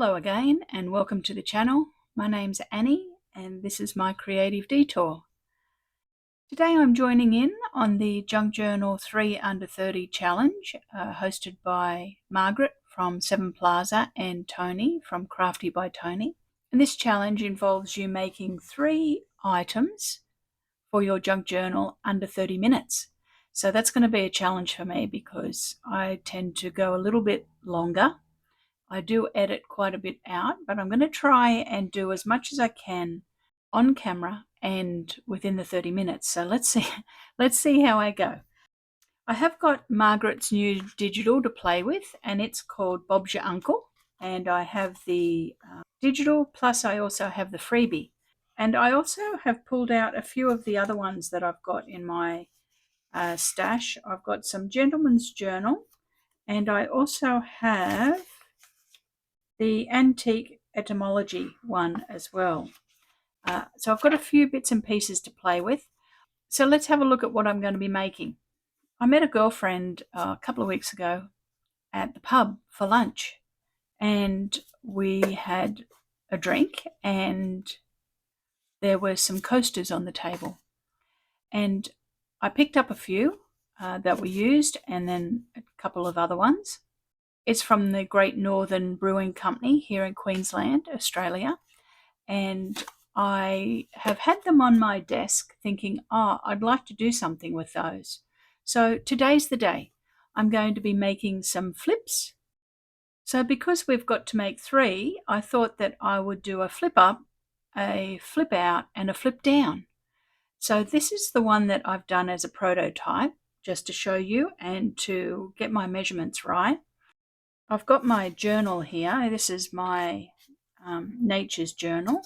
Hello again and welcome to the channel. My name's Annie and this is my creative detour. Today I'm joining in on the Junk Journal 3 Under 30 challenge hosted by Margreth from Seven Plaza and Toni from Crafty by Toni. And this challenge involves you making 3 items for your junk journal under 30 minutes. So that's going to be a challenge for me because I tend to go a little bit longer. I do edit quite a bit out, but I'm going to try and do as much as I can on camera and within the 30 minutes. So let's see how I go. I have got Margreth's new digital to play with, and it's called Bob's Your Uncle. And I have the digital, plus I also have the freebie. And I also have pulled out a few of the other ones that I've got in my stash. I've got some Gentleman's Journal, and I also have the antique etymology one as well. So I've got a few bits and pieces to play with. So let's have a look at what I'm going to be making. I met a girlfriend a couple of weeks ago at the pub for lunch, and we had a drink and there were some coasters on the table. And I picked up a few that were used and then a couple of other ones. It's from the Great Northern Brewing Company here in Queensland, Australia. And I have had them on my desk thinking, I'd like to do something with those. So today's the day. I'm going to be making some flips. So because we've got to make 3, I thought that I would do a flip up, a flip out, and a flip down. So this is the one that I've done as a prototype, just to show you and to get my measurements right. I've got my journal here. This is my nature's journal,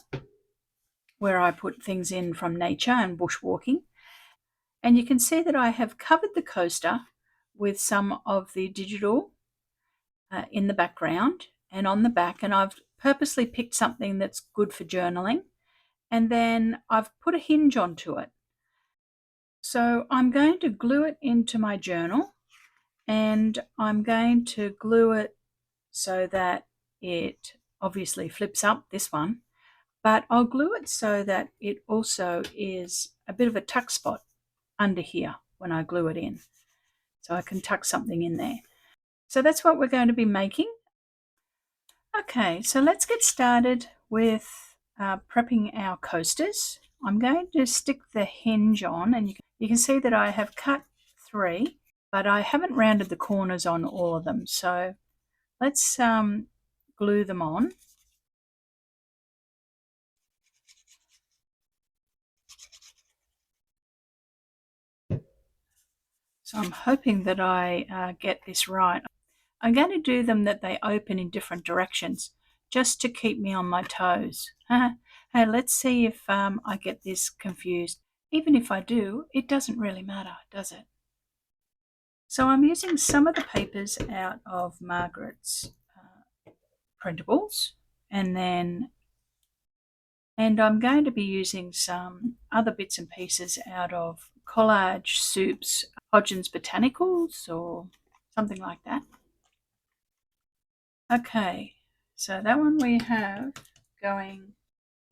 where I put things in from nature and bushwalking. And you can see that I have covered the coaster with some of the digital in the background and on the back, and I've purposely picked something that's good for journaling, and then I've put a hinge onto it. So I'm going to glue it into my journal, and I'm going to glue it so that it obviously flips up, this one, but I'll glue it so that it also is a bit of a tuck spot under here when I glue it in. So I can tuck something in there. So that's what we're going to be making. Okay, so let's get started with prepping our coasters. I'm going to stick the hinge on, and you can see that I have cut 3, but I haven't rounded the corners on all of them. So let's glue them on. So I'm hoping that I get this right. I'm going to do them that they open in different directions, just to keep me on my toes. Hey, let's see if I get this confused. Even if I do, it doesn't really matter, does it? So I'm using some of the papers out of Margreth's printables, and I'm going to be using some other bits and pieces out of Collage Soup's Hodgins Botanicals or something like that. Okay, so that one we have going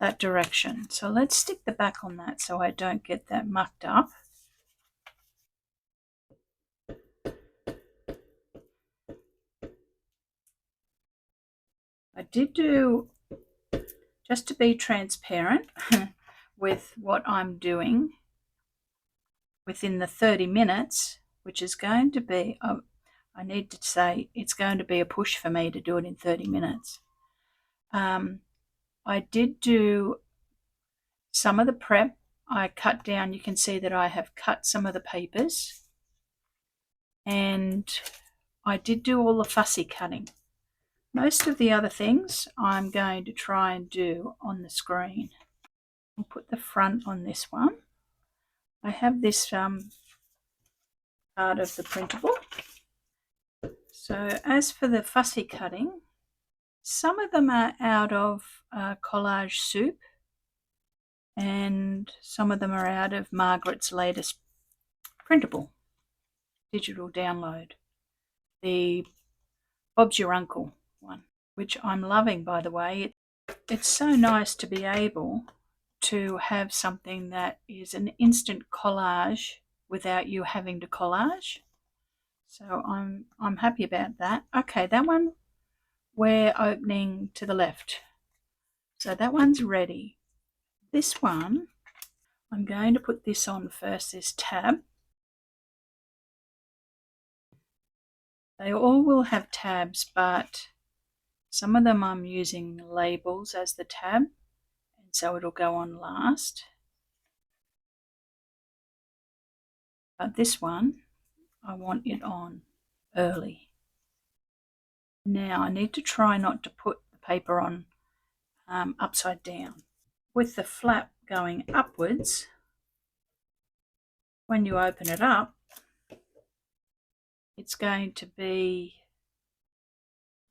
that direction. So let's stick the back on that so I don't get that mucked up. I did do, just to be transparent with what I'm doing within the 30 minutes, which is going to be, I need to say, it's going to be a push for me to do it in 30 minutes. I did do some of the prep. I cut down, you can see that I have cut some of the papers, and I did do all the fussy cutting. Most of the other things I'm going to try and do on the screen. I'll put the front on this one. I have this part of the printable. So as for the fussy cutting, some of them are out of Collage Soup, and some of them are out of Margreth's latest printable digital download, the Bob's Your Uncle one. which I'm loving, by the way. It's so nice to be able to have something that is an instant collage without you having to collage. So I'm happy about that. Okay, that one we're opening to the left. So that one's ready. This one, I'm going to put this on first, this tab. They all will have tabs, but some of them I'm using labels as the tab, and so it'll go on last. But this one, I want it on early. Now I need to try not to put the paper on upside down. With the flap going upwards, when you open it up, it's going to be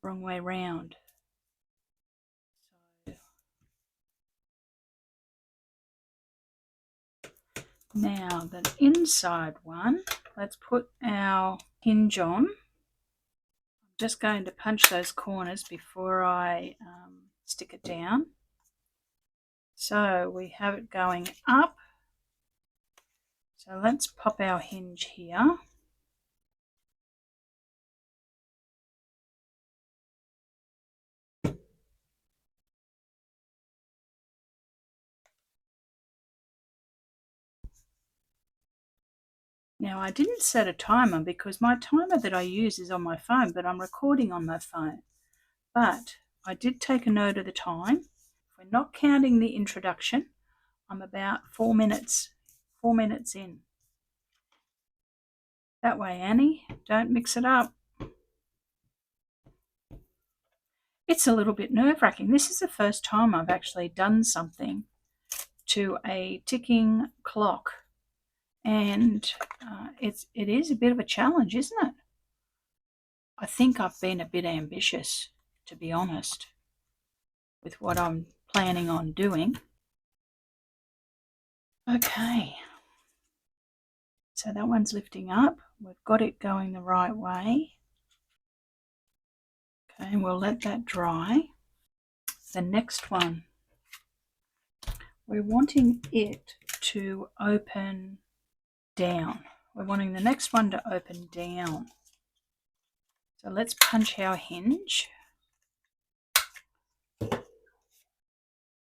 the wrong way round. So now the inside one, let's put our hinge on. I'm just going to punch those corners before I stick it down. So we have it going up. So let's pop our hinge here. Now I didn't set a timer because my timer that I use is on my phone, but I'm recording on my phone. But I did take a note of the time. If we're not counting the introduction, I'm about 4 minutes in. That way, Annie, don't mix it up. It's a little bit nerve-wracking. This is the first time I've actually done something to a ticking clock, and it is a bit of a challenge, isn't it? I think I've been a bit ambitious, to be honest, with what I'm planning on doing. Okay, so that one's lifting up. We've got it going the right way. Okay, we'll let that dry. The next one, we're wanting it to open down. We're wanting the next one to open down. So let's punch our hinge.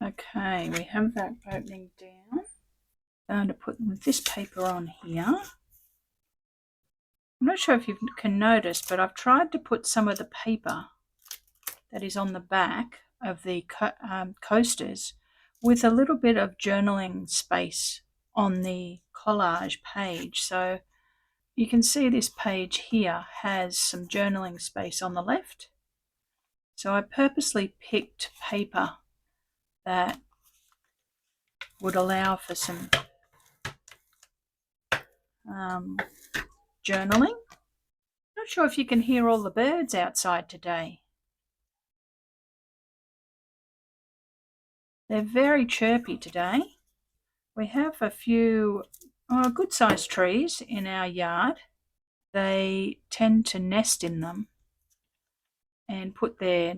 Okay, we have that opening down. I'm going to put this paper on here. I'm not sure if you can notice, but I've tried to put some of the paper that is on the back of the coasters with a little bit of journaling space on the collage page. So you can see this page here has some journaling space on the left. So I purposely picked paper that would allow for some journaling. Not sure if you can hear all the birds outside today. They're very chirpy today. We have a few good-sized trees in our yard. They tend to nest in them and put their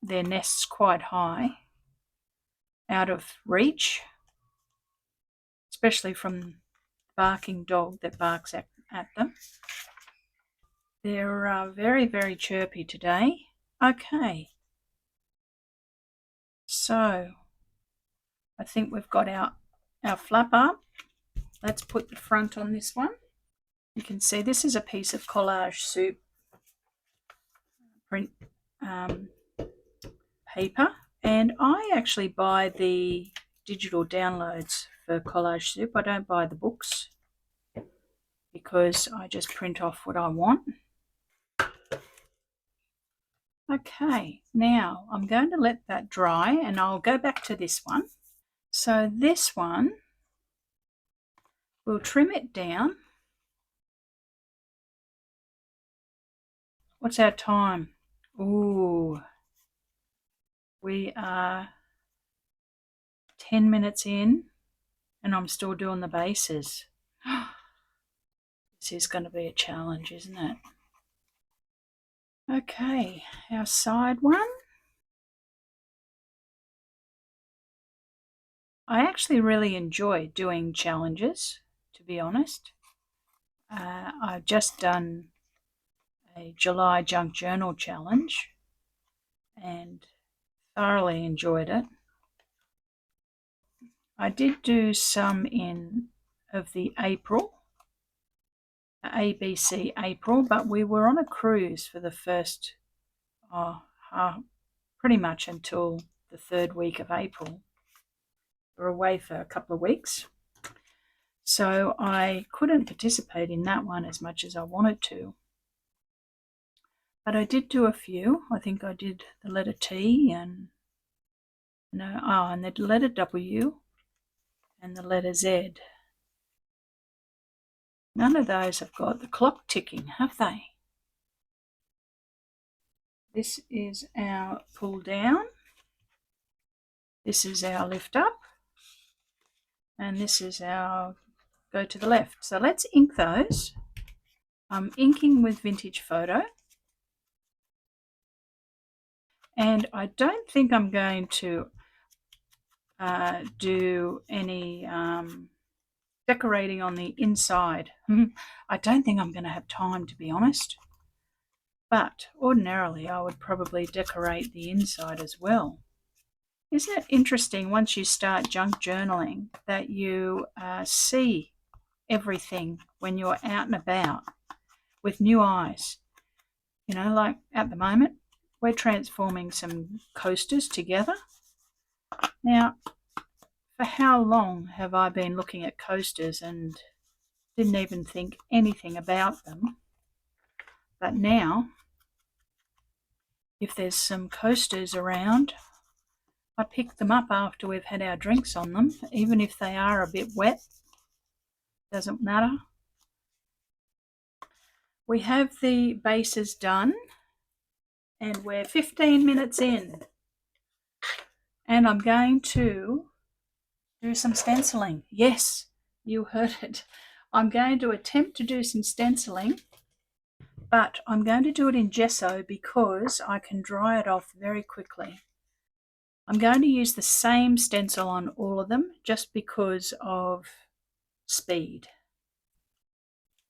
nests quite high, out of reach, especially from the barking dog that barks at them. They're very, very chirpy today. Okay, so I think we've got our flap up. Let's put the front on this one. You can see this is a piece of collage soup print paper, and I actually buy the digital downloads for collage soup. I don't buy the books because I just print off what I want. Okay, now I'm going to let that dry and I'll go back to this one. So this one, we'll trim it down. What's our time? Ooh, we are 10 minutes in and I'm still doing the bases. This is going to be a challenge, isn't it? Okay, our side one. I actually really enjoy doing challenges, to be honest. I've just done a July junk journal challenge and thoroughly enjoyed it. I did do some of the April, ABC April, but we were on a cruise for the first, pretty much until the third week of April. We were away for a couple of weeks, so I couldn't participate in that one as much as I wanted to. But I did do a few. I think I did the letter T and and the letter W and the letter Z. None of those have got the clock ticking, have they? This is our pull down. This is our lift up. And this is our go to the left. So let's ink those. I'm inking with Vintage Photo. And I don't think I'm going to do any decorating on the inside. I don't think I'm going to have time, to be honest. But ordinarily I would probably decorate the inside as well. Isn't it interesting once you start junk journaling that you see everything when you're out and about with new eyes? You know, like at the moment, we're transforming some coasters together. Now, for how long have I been looking at coasters and didn't even think anything about them? But now, if there's some coasters around, I pick them up after we've had our drinks on them, even if they are a bit wet. Doesn't matter. We have the bases done and we're 15 minutes in. And I'm going to do some stenciling. Yes, you heard it. I'm going to attempt to do some stenciling, but I'm going to do it in gesso because I can dry it off very quickly. I'm going to use the same stencil on all of them just because of speed.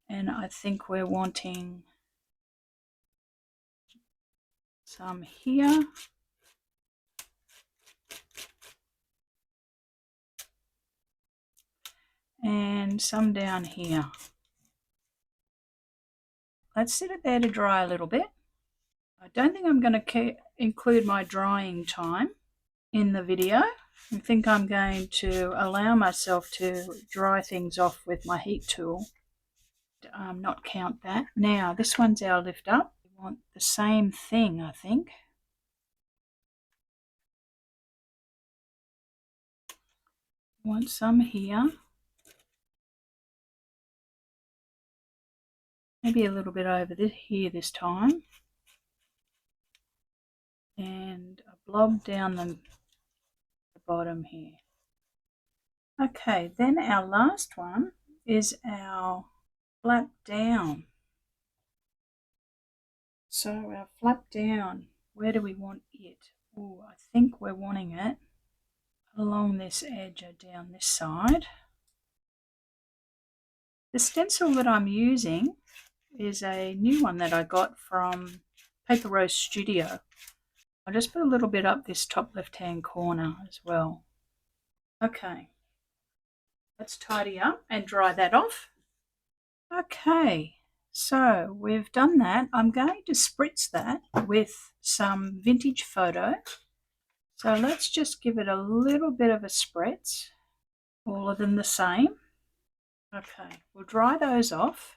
And I think we're wanting some here. And some down here. Let's sit it there to dry a little bit. I don't think I'm going to include my drying time in the video. I think I'm going to allow myself to dry things off with my heat tool, not count that. Now, this one's our lift up. We want the same thing, I think. Want some here. Maybe a little bit over here this time. And a blob down the bottom here. Okay, then our last one is our flap down. So our flap down, where do we want it? Oh, I think we're wanting it along this edge or down this side. The stencil that I'm using is a new one that I got from Paper Rose Studio. I'll just put a little bit up this top left-hand corner as well. Okay, let's tidy up and dry that off. Okay, so we've done that. I'm going to spritz that with some Vintage Photo. So let's just give it a little bit of a spritz. All of them the same. Okay, we'll dry those off.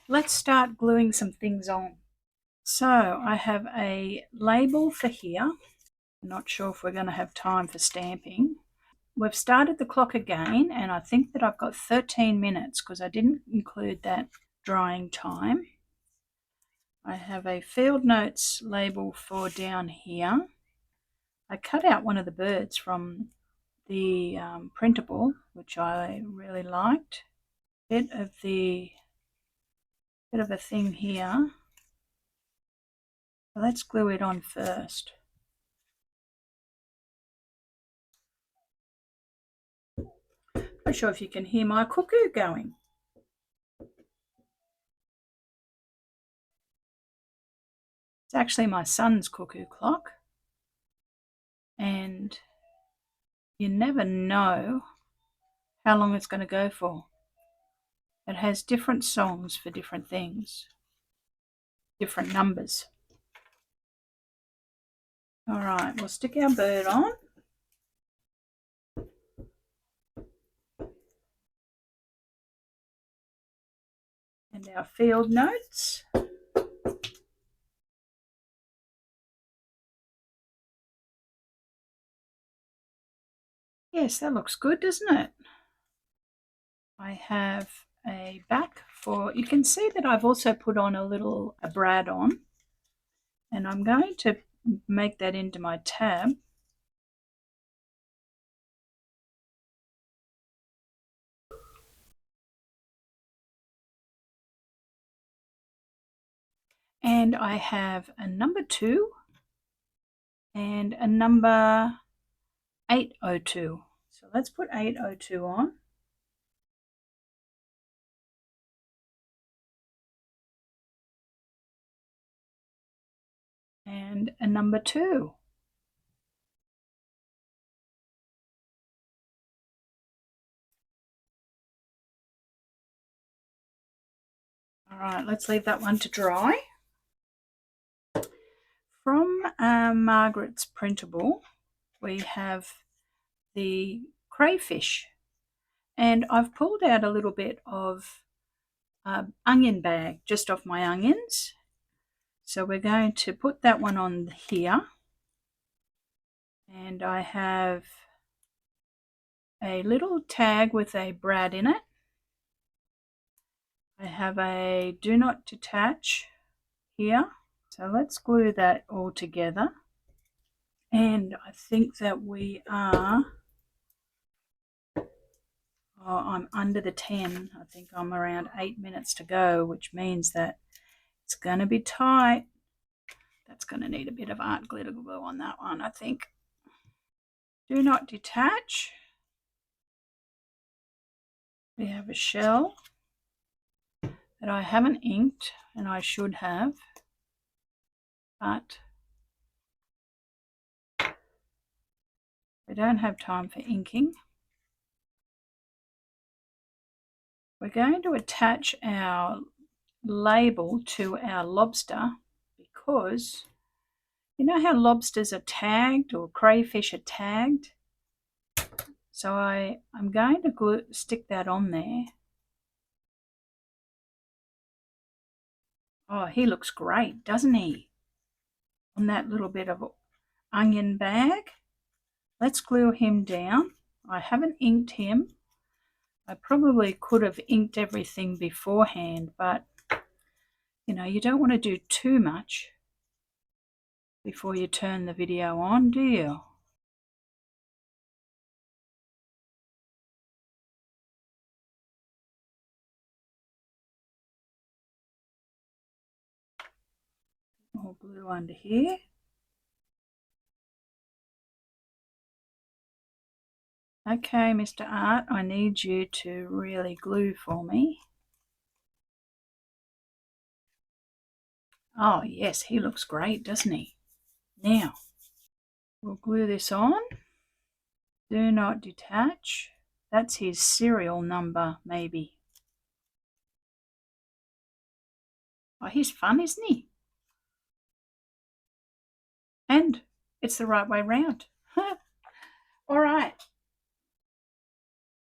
Let's start gluing some things on. So I have a label for here. I'm not sure if we're going to have time for stamping. We've started the clock again, and I think that I've got 13 minutes because I didn't include that drying time. I have a field notes label for down here. I cut out one of the birds from the printable, which I really liked. Bit of a thing here. So let's glue it on first. Not sure if you can hear my cuckoo going. It's actually my son's cuckoo clock, and you never know how long it's going to go for. It has different songs for different things, different numbers. All right, we'll stick our bird on. And our field notes. Yes, that looks good, doesn't it? I have a back for, you can see that I've also put on a brad on, and I'm going to make that into my tab. And I have a number 2 and a number 802. So let's put 802 on. And a number 2. All right, let's leave that one to dry. From Margaret's printable, we have the crayfish, and I've pulled out a little bit of onion bag just off my onions. So we're going to put that one on here, and I have a little tag with a brad in it. I have a do not detach here. So let's glue that all together. And I think that we are, I'm under the 10. I think I'm around 8 minutes to go, which means that it's going to be tight. That's going to need a bit of art glitter glue on that one, I think. Do not detach. We have a shell that I haven't inked, and I should have, but we don't have time for inking. We're going to attach our label to our lobster because you know how lobsters are tagged or crayfish are tagged? So I'm going to stick that on there. Oh, he looks great, doesn't he? On that little bit of onion bag. Let's glue him down. I haven't inked him. I probably could have inked everything beforehand, but you know, you don't want to do too much before you turn the video on, do you? More glue under here. Okay, Mr. Art, I need you to really glue for me. Oh yes, he looks great, doesn't he? Now, we'll glue this on. Do not detach. That's his serial number, maybe. Oh, he's fun, isn't he? And it's the right way round. All right.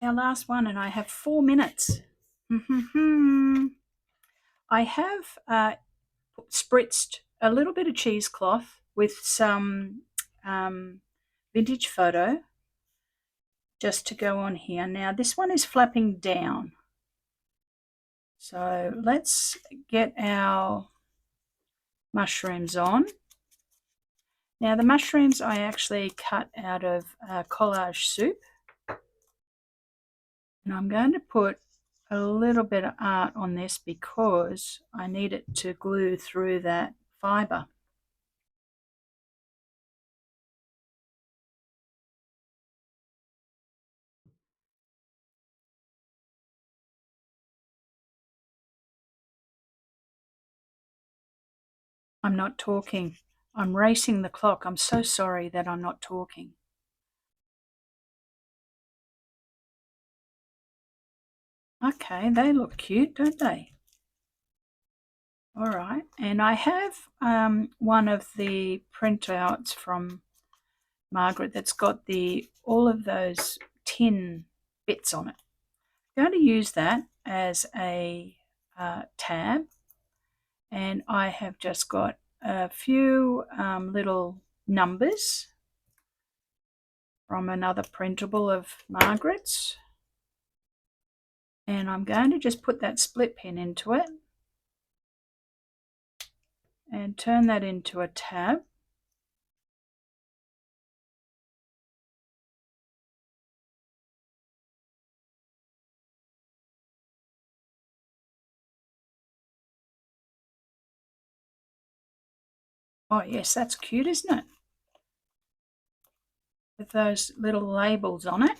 Our last one, and I have 4 minutes. I have spritzed a little bit of cheesecloth with some vintage photo just to go on here. Now this one is flapping down. So let's get our mushrooms on. Now the mushrooms I actually cut out of collage soup. And I'm going to put a little bit of art on this because I need it to glue through that fibre. I'm not talking. I'm racing the clock. I'm so sorry that I'm not talking. Okay, they look cute, don't they? All right, and I have one of the printouts from Margaret that's got all of those tin bits on it. I'm going to use that as a tab, and I have just got a few little numbers from another printable of Margaret's, and I'm going to just put that split pin into it and turn that into a tab. Oh yes, that's cute, isn't it? With those little labels on it.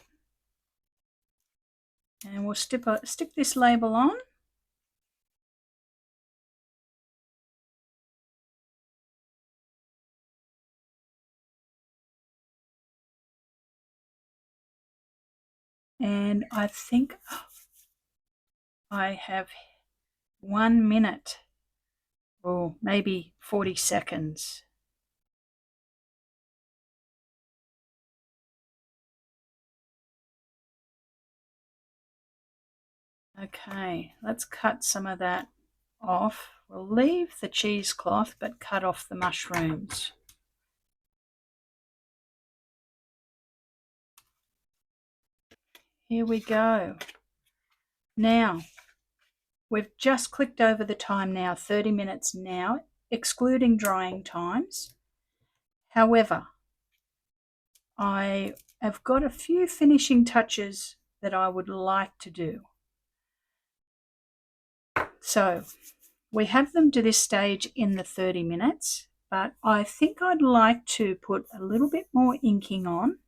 And we'll stick this label on. And I think I have 1 minute or maybe 40 seconds. Okay, let's cut some of that off. We'll leave the cheesecloth but cut off the mushrooms. Here we go. Now, we've just clicked over the time now, 30 minutes now, excluding drying times. However, I have got a few finishing touches that I would like to do. So we have them to this stage in the 30 minutes, but I think I'd like to put a little bit more inking on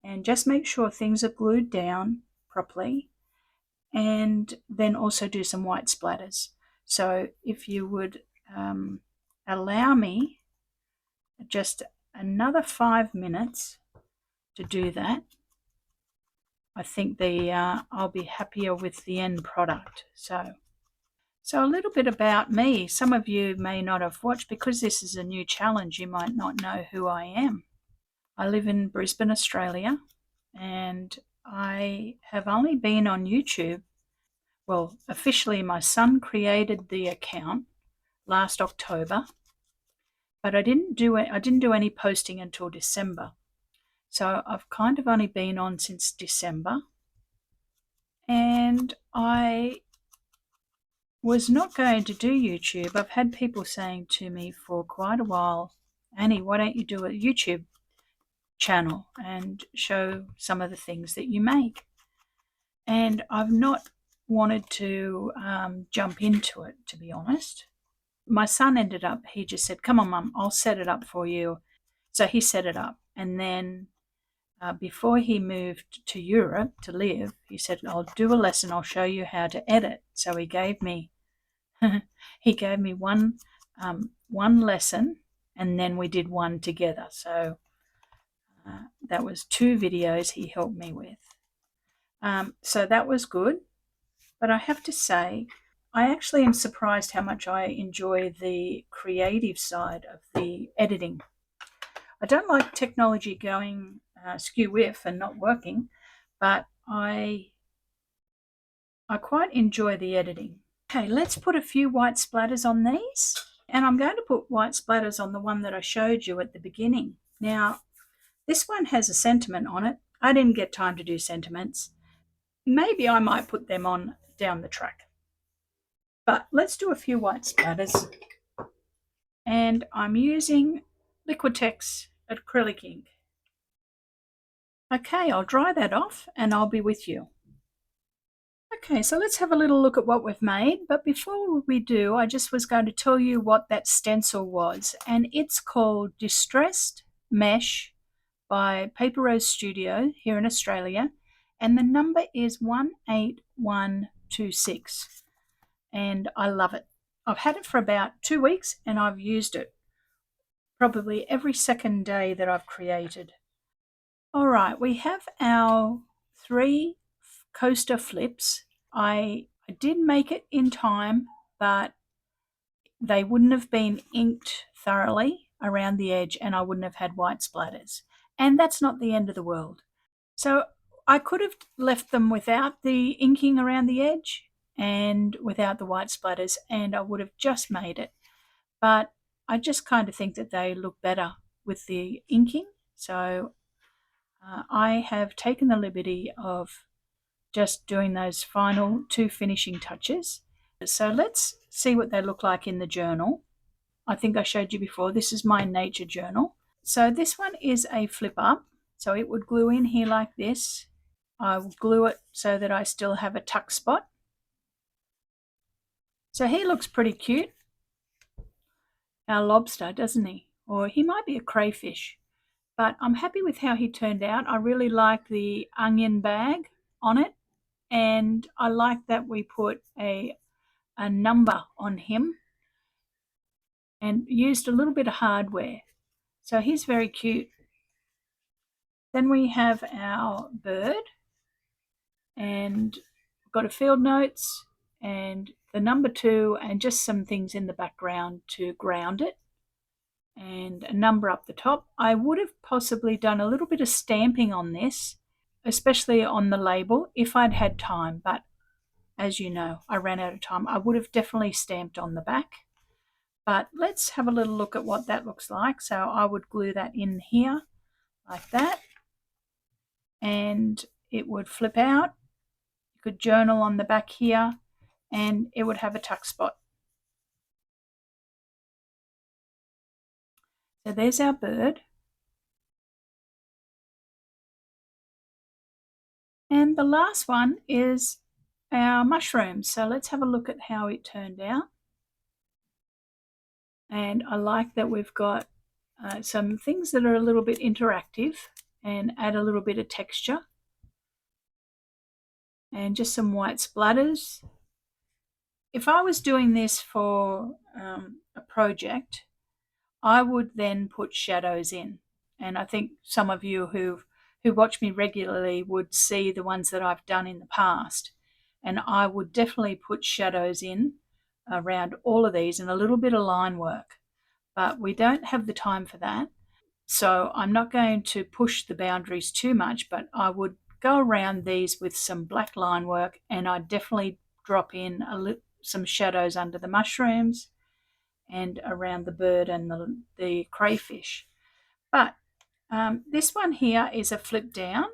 and just make sure things are glued down properly, and then also do some white splatters. So if you would allow me just another 5 minutes to do that, I think I'll be happier with the end product. So a little bit about me. Some of you may not have watched, because this is a new challenge, you might not know who I am. I live in Brisbane, Australia, and I have only been on YouTube. Well, officially my son created the account last October, but I didn't do any posting until December. So I've kind of only been on since December, and I was not going to do YouTube. I've had people saying to me for quite a while, Annie, why don't you do a YouTube channel and show some of the things that you make? And I've not wanted to jump into it, to be honest. My son he just said, come on, Mum, I'll set it up for you. So he set it up. And then before he moved to Europe to live, he said, I'll do a lesson. I'll show you how to edit. So he gave me one lesson, and then we did one together. So that was 2 videos he helped me with. So that was good. But I have to say, I actually am surprised how much I enjoy the creative side of the editing. I don't like technology going skew-whiff and not working, but I quite enjoy the editing. Okay, let's put a few white splatters on these. And I'm going to put white splatters on the one that I showed you at the beginning. Now, this one has a sentiment on it. I didn't get time to do sentiments. Maybe I might put them on down the track. But let's do a few white splatters. And I'm using Liquitex acrylic ink. Okay, I'll dry that off and I'll be with you. Okay, so let's have a little look at what we've made. But before we do, I just was going to tell you what that stencil was. And it's called Distressed Mesh by Paper Rose Studio here in Australia. And the number is 18126. And I love it. I've had it for about 2 weeks and I've used it probably every second day that I've created. All right, we have our 3 coaster flips. I did make it in time, but they wouldn't have been inked thoroughly around the edge and I wouldn't have had white splatters. And that's not the end of the world. So I could have left them without the inking around the edge and without the white splatters, and I would have just made it. But I just kind of think that they look better with the inking. So I have taken the liberty of just doing those final 2 finishing touches. So let's see what they look like in the journal. I think I showed you before, this is my nature journal. So this one is a flip up. So it would glue in here like this. I will glue it so that I still have a tuck spot. So he looks pretty cute. Our lobster, doesn't he? Or he might be a crayfish. But I'm happy with how he turned out. I really like the onion bag on it. And I like that we put a number on him and used a little bit of hardware. So he's very cute. Then we have our bird, and we've got a field notes and the number 2 and just some things in the background to ground it, and a number up the top. I would have possibly done a little bit of stamping on this, especially on the label, if I'd had time, but as you know, I ran out of time. I would have definitely stamped on the back. But let's have a little look at what that looks like. So I would glue that in here like that, and it would flip out. You could journal on the back here, and it would have a tuck spot. So there's our bird. And the last one is our mushrooms. So let's have a look at how it turned out. And I like that we've got some things that are a little bit interactive and add a little bit of texture. And just some white splatters. If I was doing this for a project, I would then put shadows in. And I think some of you who watch me regularly would see the ones that I've done in the past. And I would definitely put shadows in around all of these and a little bit of line work. But we don't have the time for that. So I'm not going to push the boundaries too much, but I would go around these with some black line work, and I'd definitely drop in some shadows under the mushrooms and around the bird and the crayfish. But this one here is a flip down,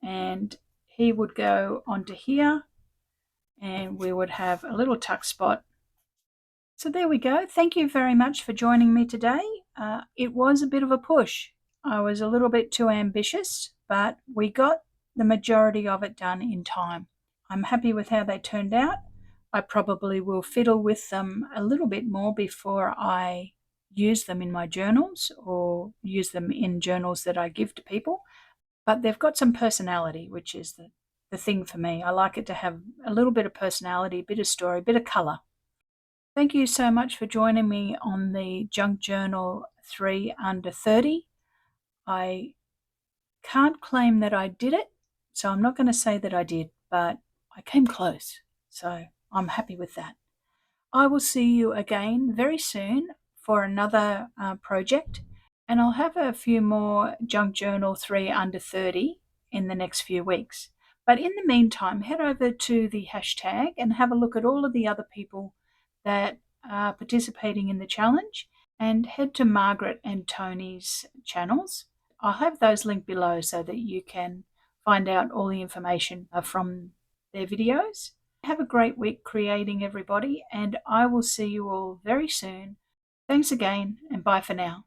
and he would go onto here, and we would have a little tuck spot. So there we go. Thank you very much for joining me today. It was a bit of a push. I was a little bit too ambitious, but we got the majority of it done in time. I'm happy with how they turned out. I probably will fiddle with them a little bit more before I use them in my journals or use them in journals that I give to people. But they've got some personality, which is the thing for me. I like it to have a little bit of personality, a bit of story, a bit of colour. Thank you so much for joining me on the Junk Journal 3 under 30. I can't claim that I did it, so I'm not going to say that I did, but I came close, so I'm happy with that. I will see you again very soon for another project, and I'll have a few more Junk Journal 3 under 30 in the next few weeks. But in the meantime, head over to the hashtag and have a look at all of the other people that are participating in the challenge, and head to Margreth and Toni's channels. I'll have those linked below so that you can find out all the information from their videos. Have a great week creating, everybody, and I will see you all very soon. Thanks again, and bye for now.